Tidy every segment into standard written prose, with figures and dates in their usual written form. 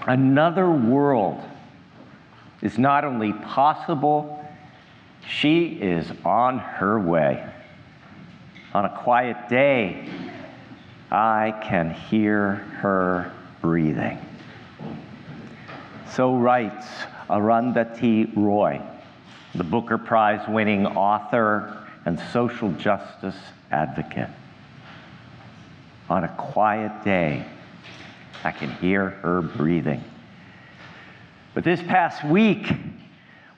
Another world is not only possible, she is on her way. On a quiet day, I can hear her breathing. So writes Arundhati Roy, the Booker Prize-winning author and social justice advocate. On a quiet day, I can hear her breathing. But this past week,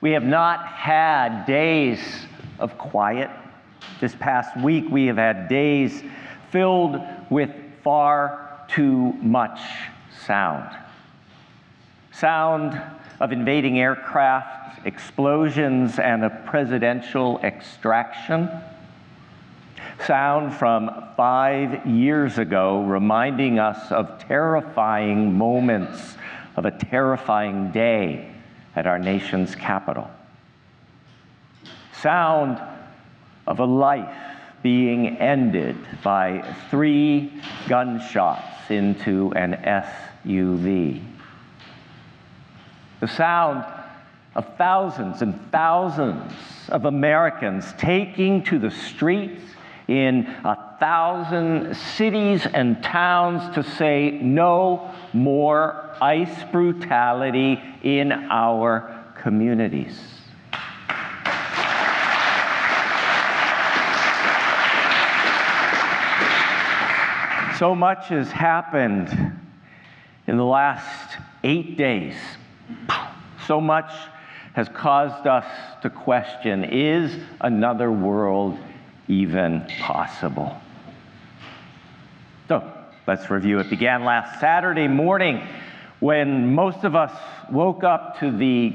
we have not had days of quiet. This past week, we have had days filled with far too much sound. Sound of invading aircraft, explosions, and a presidential extraction. Sound from 5 years ago reminding us of terrifying moments of a terrifying day at our nation's capital. Sound of a life being ended by 3 gunshots into an SUV. The sound of thousands and thousands of Americans taking to the streets in 1,000 cities and towns to say no more ICE brutality in our communities. So much has happened in the last 8 days. So much has caused us to question, is another world even possible? So let's review. It began last Saturday morning when most of us woke up to the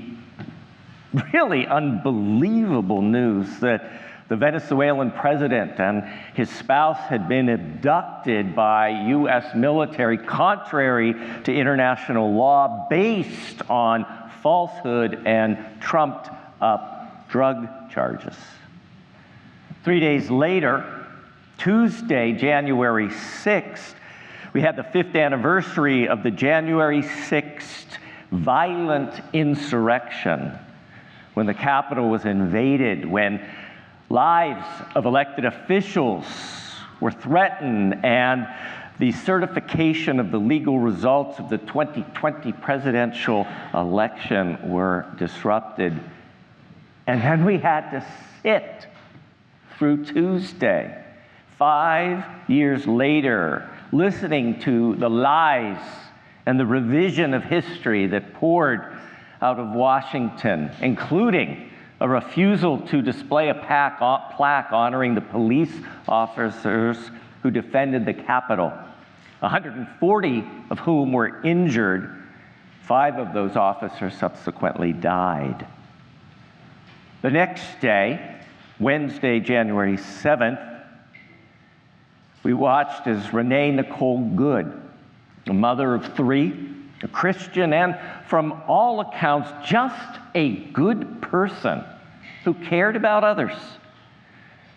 really unbelievable news that the Venezuelan president and his spouse had been abducted by U.S. military, contrary to international law, based on falsehood and trumped-up drug charges. 3 days later, Tuesday, January 6th, we had the 5th anniversary of the January 6th violent insurrection, when the Capitol was invaded, when lives of elected officials were threatened, and the certification of the legal results of the 2020 presidential election were disrupted. And then we had to sit through Tuesday, 5 years later, listening to the lies and the revision of history that poured out of Washington, including a refusal to display a plaque honoring the police officers who defended the Capitol, 140 of whom were injured. 5 of those officers subsequently died. The next day, Wednesday, January 7th, we watched as Renee Nicole Good, a mother of 3, a Christian, and from all accounts, just a good person who cared about others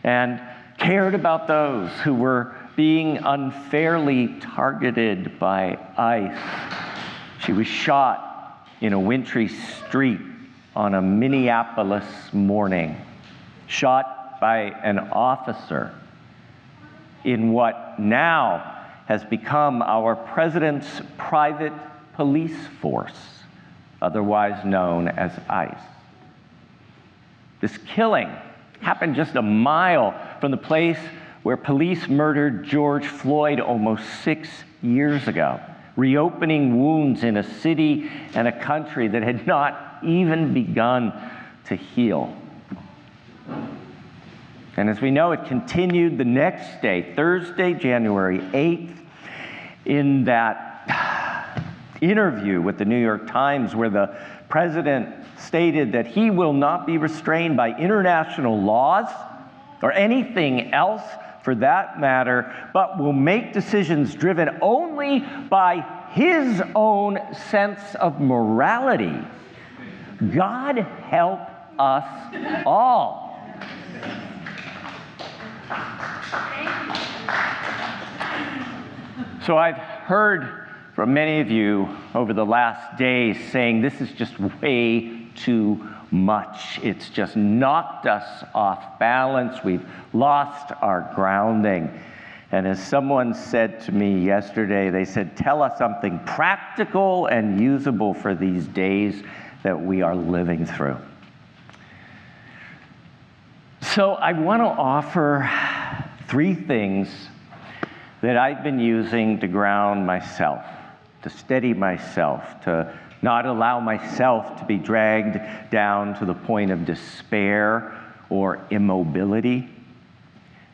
and cared about those who were being unfairly targeted by ICE. She was shot in a wintry street on a Minneapolis morning, shot by an officer in what now has become our president's private police force, otherwise known as ICE. This killing happened just a mile from the place where police murdered George Floyd almost 6 years ago, reopening wounds in a city and a country that had not even begun to heal. And as we know, it continued the next day, Thursday, January 8th, in that interview with the New York Times where the president stated that he will not be restrained by international laws or anything else for that matter, but will make decisions driven only by his own sense of morality. God help us all. So I've heard from many of you over the last days saying this is just way too much. It's just knocked us off balance. We've lost our grounding. And as someone said to me yesterday, they said, tell us something practical and usable for these days that we are living through. So I want to offer 3 things that I've been using to ground myself, to steady myself, to not allow myself to be dragged down to the point of despair or immobility.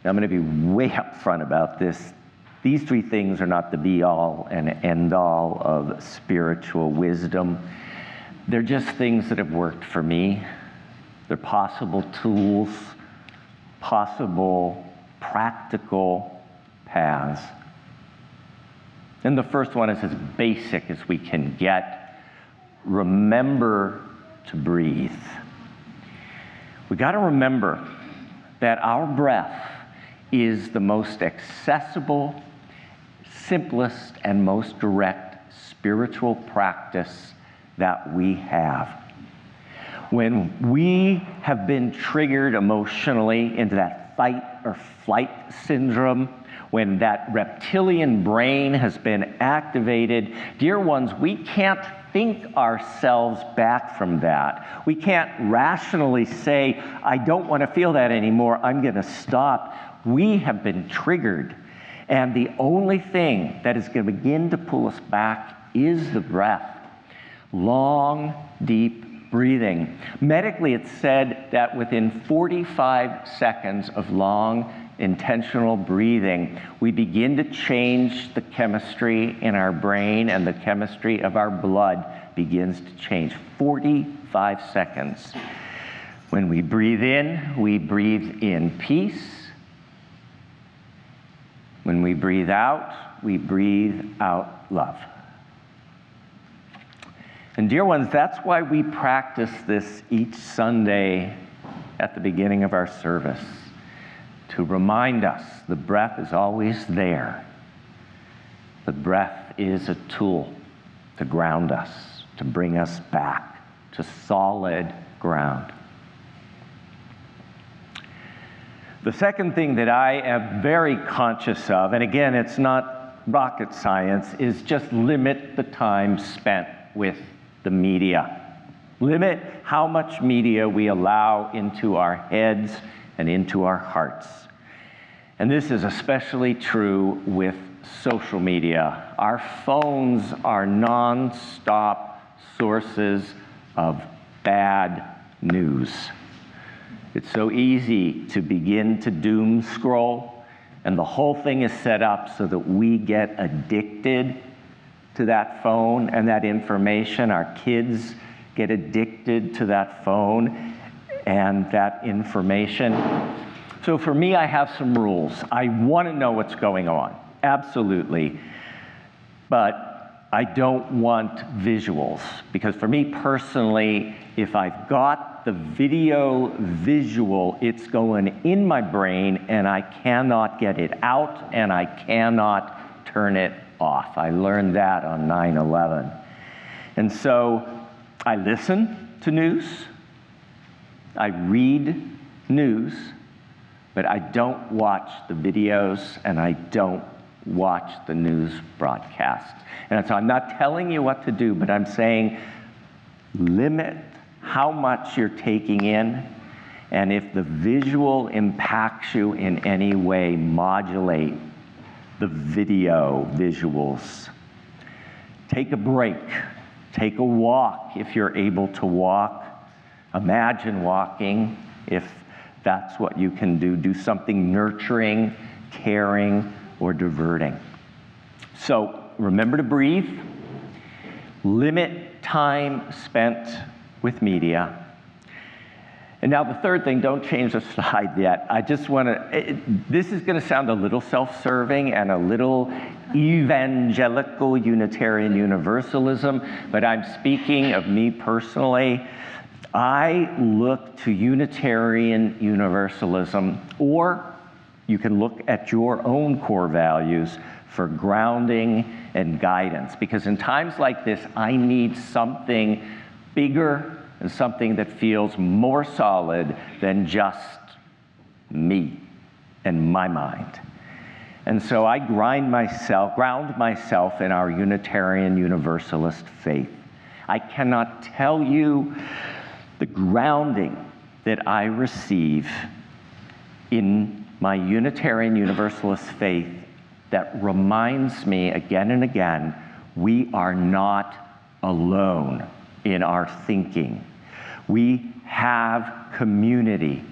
Now, I'm going to be way upfront about this. These 3 things are not the be-all and end-all of spiritual wisdom. They're just things that have worked for me. They're possible tools, possible practical paths. And the first one is as basic as we can get. Remember to breathe. We got to remember that our breath is the most accessible, simplest, and most direct spiritual practice that we have. When we have been triggered emotionally into that fight or flight syndrome, when that reptilian brain has been activated, dear ones, we can't think ourselves back from that. We can't rationally say, I don't want to feel that anymore, I'm going to stop. We have been triggered. And the only thing that is going to begin to pull us back is the breath. Long, deep breathing. Medically, it's said that within 45 seconds of long, intentional breathing, we begin to change the chemistry in our brain, and the chemistry of our blood begins to change. 45 seconds. When we breathe in peace. When we breathe out love. And dear ones, that's why we practice this each Sunday at the beginning of our service, to remind us the breath is always there. The breath is a tool to ground us, to bring us back to solid ground. The second thing that I am very conscious of, and again, it's not rocket science, is just limit the time spent with the media. Limit how much media we allow into our heads and into our hearts. And this is especially true with social media. Our phones are non-stop sources of bad news. It's so easy to begin to doom scroll, and the whole thing is set up so that we get addicted to that phone and that information. Our kids get addicted to that phone and that information. So for me, I have some rules. I want to know what's going on, absolutely. But I don't want visuals, because for me personally, if I've got the video visual, it's going in my brain and I cannot get it out and I cannot turn it off. I learned that on 9/11. And so I listen to news, I read news, but I don't watch the videos and I don't watch the news broadcast. And so I'm not telling you what to do, but I'm saying limit how much you're taking in, and if the visual impacts you in any way, modulate the video visuals. Take a break. Take a walk if you're able to walk. Imagine walking if that's what you can do. Do something nurturing, caring, or diverting. So remember to breathe. Limit time spent with media. And now the third thing, don't change the slide yet. I just want to, this is going to sound a little self-serving and a little evangelical Unitarian Universalism, but I'm speaking of me personally. I look to Unitarian Universalism or You can look at your own core values for grounding and guidance, because in times like this, I need something bigger and something that feels more solid than just me and my mind. And so I ground myself in our Unitarian Universalist faith. I cannot tell you the grounding that I receive in my Unitarian Universalist faith that reminds me again and again, we are not alone in our thinking. We have community,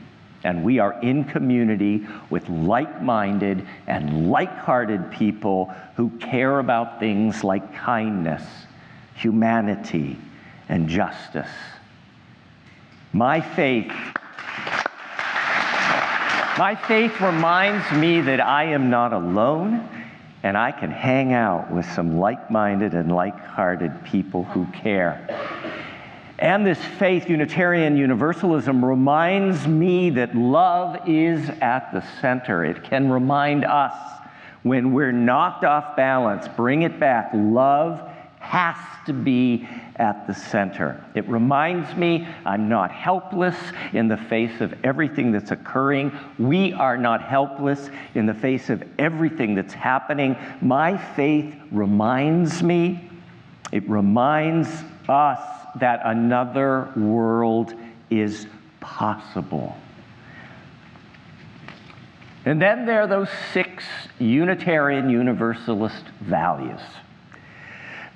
and we are in community with like-minded and like-hearted people who care about things like kindness, humanity, and justice. My faith reminds me that I am not alone, and I can hang out with some like-minded and like-hearted people who care. And this faith, Unitarian Universalism, reminds me that love is at the center. It can remind us when we're knocked off balance, bring it back. Love has to be at the center. It reminds me I'm not helpless in the face of everything that's occurring. We are not helpless in the face of everything that's happening. My faith reminds me, it reminds us that another world is possible. And then there are those 6 Unitarian Universalist values.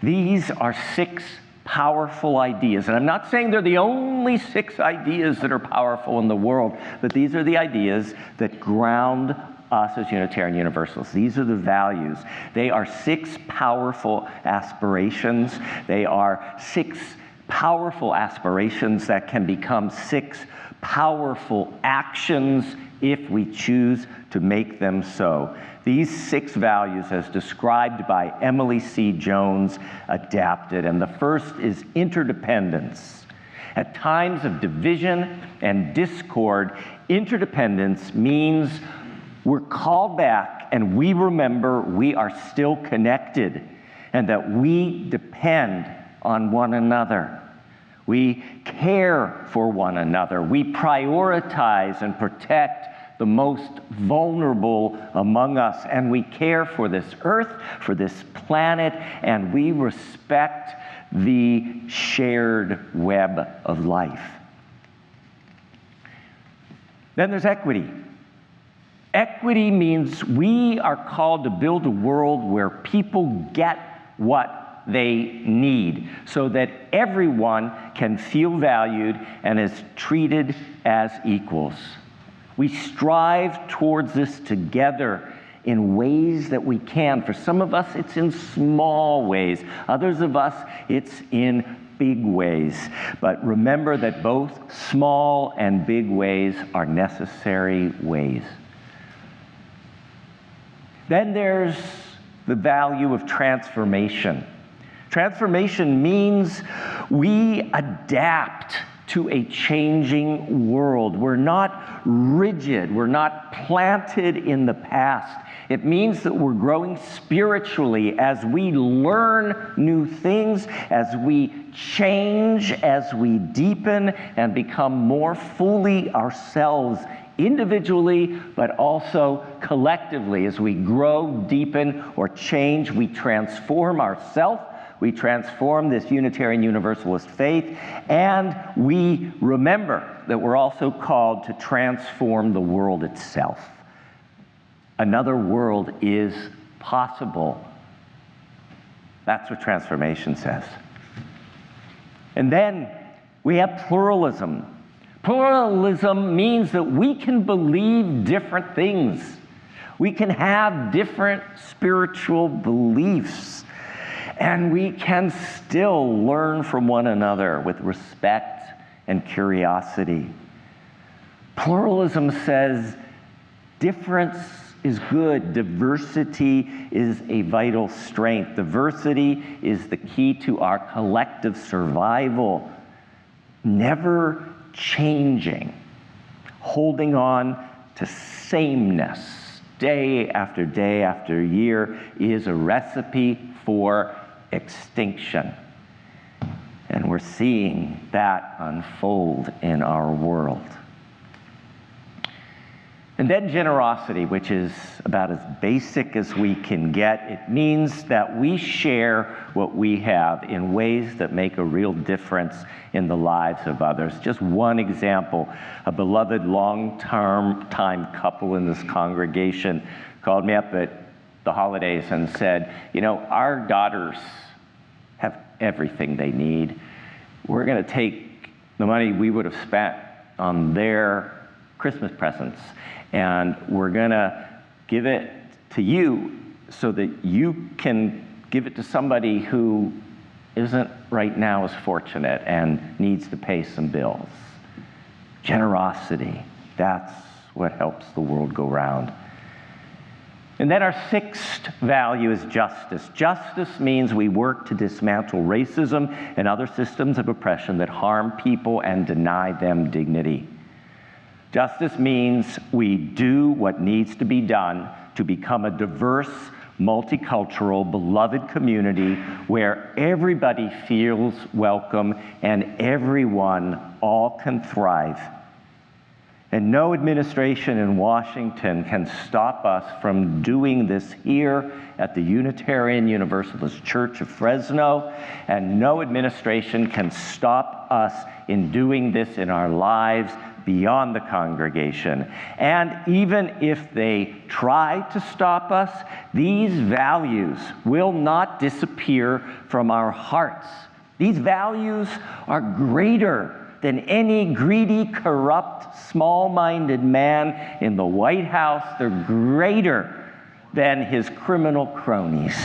These are 6 powerful ideas. And I'm not saying they're the only 6 ideas that are powerful in the world, but these are the ideas that ground us as Unitarian Universalists. These are the values. They are 6 powerful aspirations. They are 6 powerful aspirations that can become 6 powerful actions if we choose to make them so. These 6 values, as described by Emily C. Jones, adapted. And the first is interdependence. At times of division and discord, interdependence means we're called back and we remember we are still connected and that we depend on one another. We care for one another. We prioritize and protect the most vulnerable among us, and we care for this earth, for this planet, and we respect the shared web of life. Then there's equity. Equity means we are called to build a world where people get what they need, so that everyone can feel valued and is treated as equals. We strive towards this together in ways that we can. For some of us, it's in small ways. Others of us, it's in big ways. But remember that both small and big ways are necessary ways. Then there's the value of transformation. Transformation means we adapt to a changing world. We're not rigid. We're not planted in the past. It means that we're growing spiritually as we learn new things, as we change, as we deepen and become more fully ourselves individually, but also collectively. As we grow, deepen, or change, we transform ourselves. We transform this Unitarian Universalist faith, and we remember that we're also called to transform the world itself. Another world is possible. That's what transformation says. And then we have pluralism. Pluralism means that we can believe different things. We can have different spiritual beliefs. And we can still learn from one another with respect and curiosity. Pluralism says difference is good. Diversity is a vital strength. Diversity is the key to our collective survival. Never changing. Holding on to sameness day after day after year is a recipe for extinction. And we're seeing that unfold in our world. And then generosity, which is about as basic as we can get. It means that we share what we have in ways that make a real difference in the lives of others. Just one example, a beloved long-term couple in this congregation called me up at the holidays and said, you know, our daughters have everything they need. We're going to take the money we would have spent on their Christmas presents, and we're going to give it to you so that you can give it to somebody who isn't right now as fortunate and needs to pay some bills. Generosity, that's what helps the world go round. And then our sixth value is justice. Justice means we work to dismantle racism and other systems of oppression that harm people and deny them dignity. Justice means we do what needs to be done to become a diverse, multicultural, beloved community where everybody feels welcome and everyone all can thrive. And no administration in Washington can stop us from doing this here at the Unitarian Universalist Church of Fresno, and no administration can stop us in doing this in our lives beyond the congregation. And even if they try to stop us, these values will not disappear from our hearts. These values are greater than any greedy, corrupt, small-minded man in the White House. They're greater than his criminal cronies.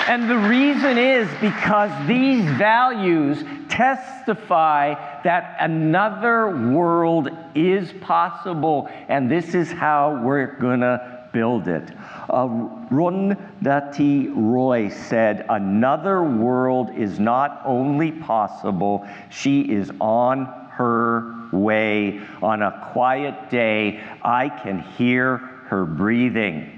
And the reason is because these values testify that another world is possible, and this is how we're gonna build it. Arundhati Roy said, "Another world is not only possible, she is on her way. On a quiet day, I can hear her breathing."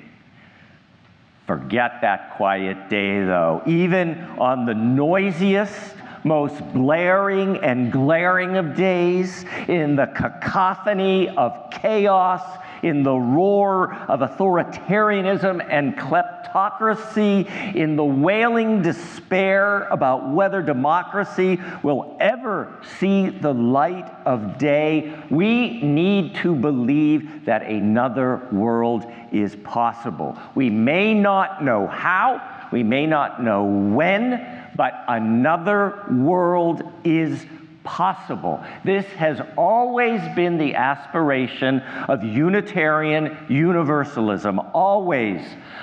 Forget that quiet day, though. Even on the noisiest, most blaring and glaring of days, in the cacophony of chaos, in the roar of authoritarianism and kleptocracy, in the wailing despair about whether democracy will ever see the light of day, we need to believe that another world is possible. We may not know how, we may not know when, but another world is possible. This has always been the aspiration of Unitarian Universalism, always.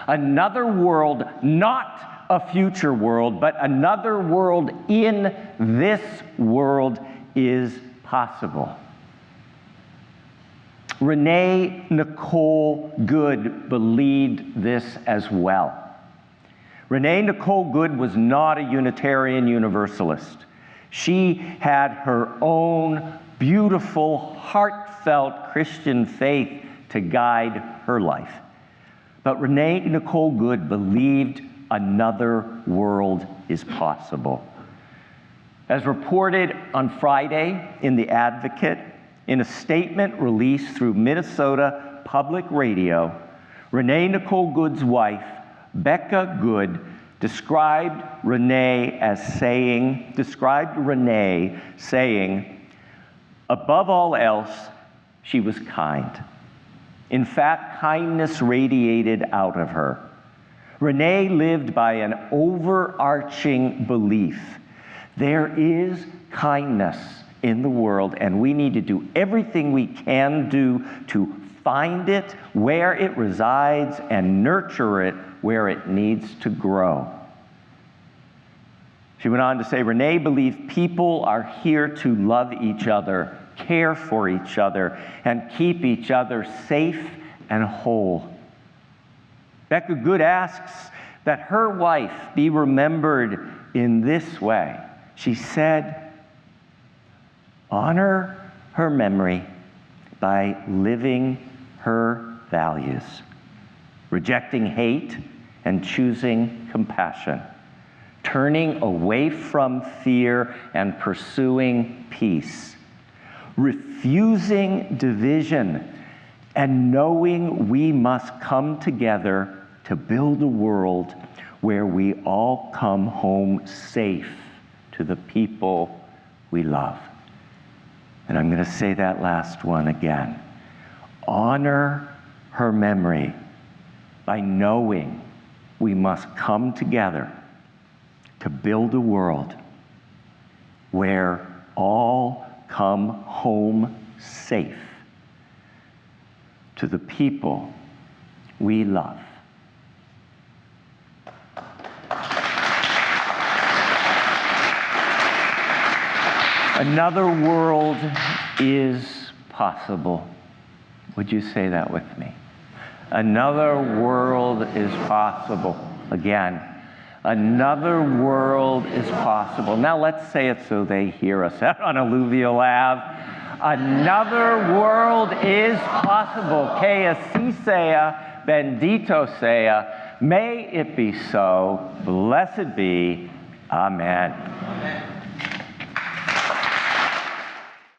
Another world, not a future world, but another world in this world is possible. Renee Nicole Good believed this as well. Renee Nicole Good was not a Unitarian Universalist. She had her own beautiful, heartfelt Christian faith to guide her life. But Renee Nicole Good believed another world is possible. As reported on Friday in The Advocate, in a statement released through Minnesota Public Radio, Renee Nicole Good's wife, Becca Good, described Renee saying, above all else, she was kind. In fact, kindness radiated out of her. Renee lived by an overarching belief. There is kindness in the world, and we need to do everything we can do to find it where it resides and nurture it where it needs to grow. She went on to say, Renee believed people are here to love each other, care for each other, and keep each other safe and whole. Becca Good asks that her wife be remembered in this way. She said, honor her memory by living her values, rejecting hate and choosing compassion, turning away from fear and pursuing peace, refusing division and knowing we must come together to build a world where we all come home safe to the people we love. And I'm going to say that last one again. Honor her memory by knowing we must come together to build a world where all come home safe to the people we love. Another world is possible. Would you say that with me? Another world is possible. Again, another world is possible. Now let's say it so they hear us out on Alluvial Ave. Another world is possible. Que así sea, bendito sea. May it be so. Blessed be. Amen. Amen.